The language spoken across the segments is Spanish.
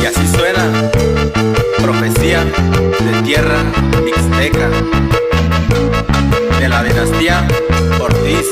Y así suena profecía de tierra mixteca, de la dinastía Ortiz.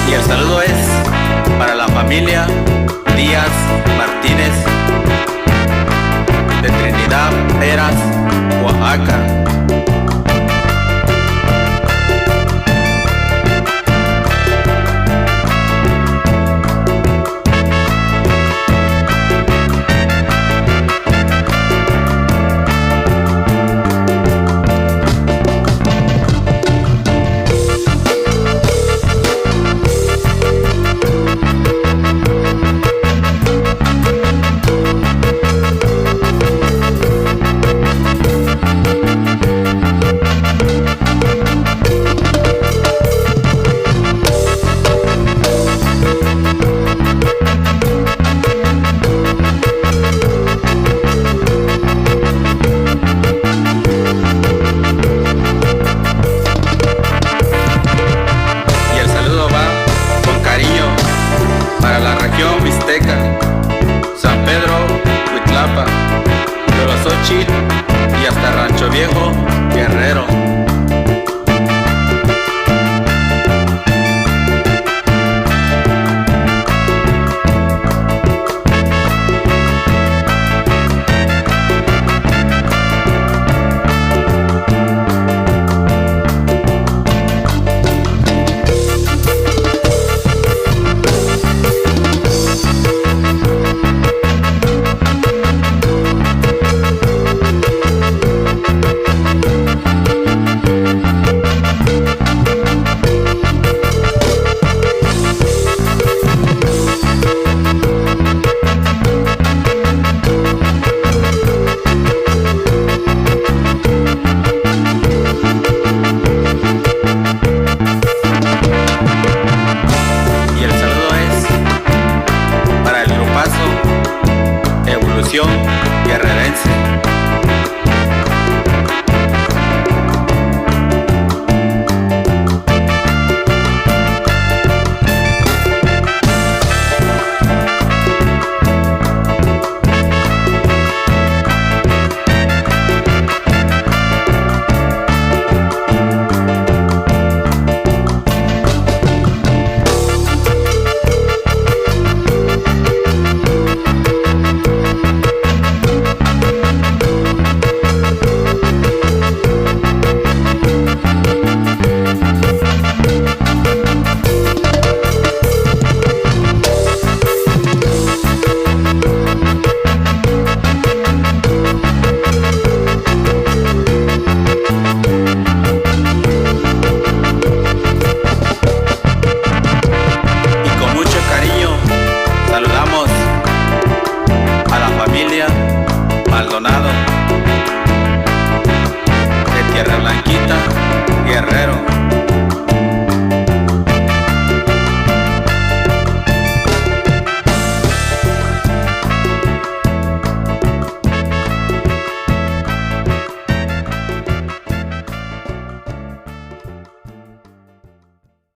Y el saludo es para la familia Díaz Martínez de Trinidad Peras, Oaxaca. Para la región mixteca, San Pedro, Huitlapa, Yolosochil y hasta Rancho Viejo, Guerrero. Guerrerense. Maldonado de Tierra Blanquita, Guerrero.